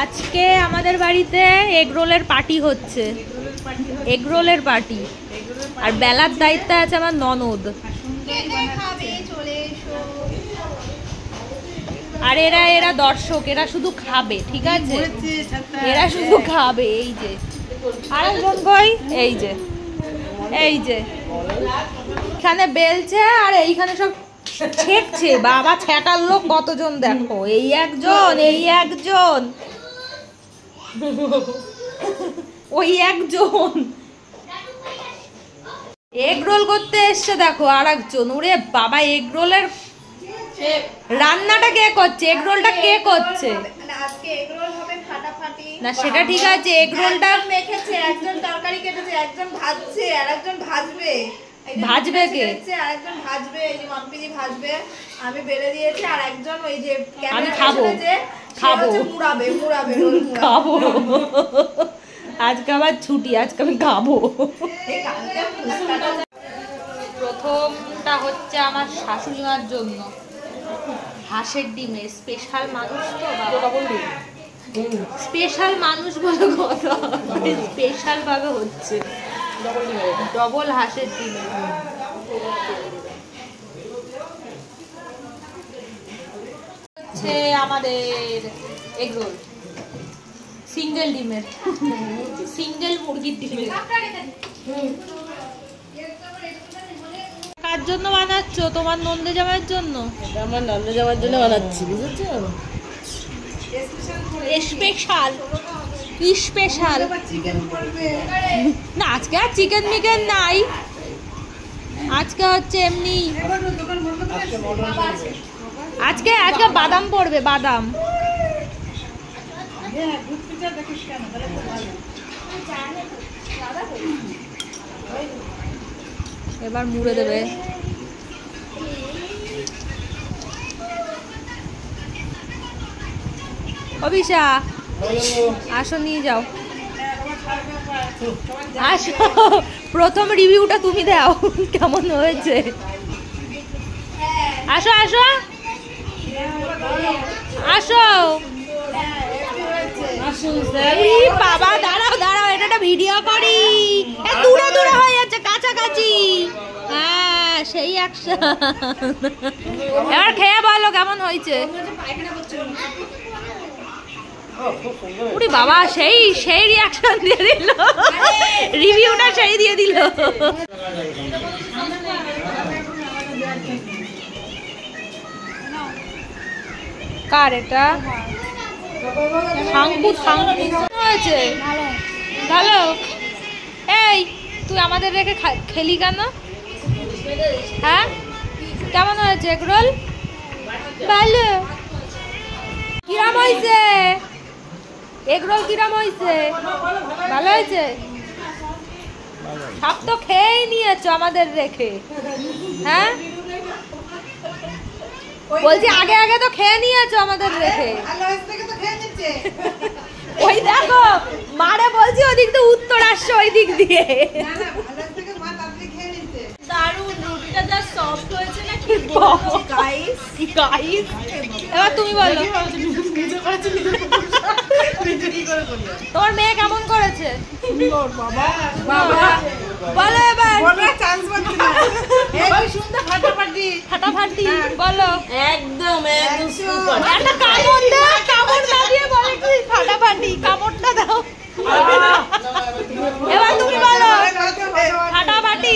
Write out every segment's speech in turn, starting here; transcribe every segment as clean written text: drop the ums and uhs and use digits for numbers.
আজকে আমাদের বাড়িতে এগ রোলের পার্টি হচ্ছে, এগ রোলের পার্টি। আর বেলার দায়িত্বে আছে আমার ননদ। আর এরা দর্শক, এরা শুধু খাবে, ঠিক আছে, এরা শুধু খাবে। এই যে আরেকজন কই, এই যে এখানে বেলছে আর এইখানে সব ছেঁকছে। বাবা ছ্যাঁকার লোক কতজন দেখো, এই একজন ওই একজন এগ রোল করতে এসছে দেখো আর একজন। ওরে বাবা, এগ রোলের রান্নাটা কে করছে, এগ রোলটা কে করছে? না সেটা ঠিক আছে, এগ রোলটা মেখেছে, একজন তরকারি কেটেছে, একজন ভাজছে আর একজন ভাজবে। ভাজবে কে? আরেকজন ভাজবে, এই যে মাম্পিদি ভাজবে, আমি বেলে দিয়েছি। আর একজন ওই যে আমি খাবো মুড়াবে খাবো। আজকে আমার ছুটি, আজকে আমি খাবো। প্রথমটা হচ্ছে আমার শাশুড়ি মার জন্য হাঁসের ডিমের স্পেশাল মানুষ তো, স্পেশাল মানুষ বলে কথা, স্পেশাল ভাবে হচ্ছে ডবল হাঁসের ডিমের। হচ্ছে আমাদের এগ রোল সিঙ্গেল ডিমের, সিঙ্গেল মুরগির ডিমের। কার জন্য বানাচ্ছ? তোমার নন্দে জামাইয়ের জন্য? আমার নন্দে জামাইয়ের জন্য বানাচ্ছি, বুঝেছো? স্পেশাল স্পেশাল না, আজকে আর চিকেন মিকেন নাই, আজকে হচ্ছে এমনি। আজকে বাদাম পড়বে, বাদাম। এবার মুড়ে দেবে। অভিষা আসো, নিয়ে যাও, আসো। প্রথম রিভিউটা তুমি দাও, কেমন হয়েছে? আসো আসো আসো। বাবা দাঁড়াও, এটা একটা ভিডিও করি। দূরে দূরে হয়ে যাচ্ছে, কাছাকাছি। হ্যাঁ সেই একশো। এবার খেয়ে বলো কেমন হয়েছে। উরি বাবা, সেই রিয়াকশন দিয়ে দিল, রিভিউটা সেই দিয়ে দিল। কার এটা? হয়েছে ভালো। এই তুই আমাদের রেখে খেলি কেন? হ্যাঁ কেমন হয়েছে এগ রোল? ভালো। কিরম হয়েছে এগ রোল? কিরম হয়েছে? ভালো হয়েছে? সব তো খেয়েই নিয়েছো আমাদের রেখে। হ্যাঁ বলছি আগে আগে তো খেয়ে নিয়েছো আমাদের রেখে। ওই দেখো মারে বলছি ওদিক দিয়ে উত্তর আসছে, ওই দিক দিয়ে। দারুণ, রুটিটা যা সফট হয়েছে না, কি গাইস। এবার তুমি বলো তোমার মেয়ে কেমন করেছে? বলো এবার। ফাটাফাটি বলো। একদম সুপার। একটা কামড় দাও, কামড় না দিয়ে বলে কি ফাটাফাটি, কামড়টা দাও। এবার তুমি বলো ফাটাফাটি।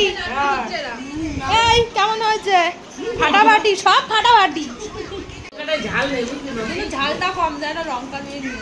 এই কেমন হয়েছে? ফাটাফাটি, সব ফাটাফাটি। ঝালটা কম দেয় না, লঙ্কা দিয়ে নিয়ে।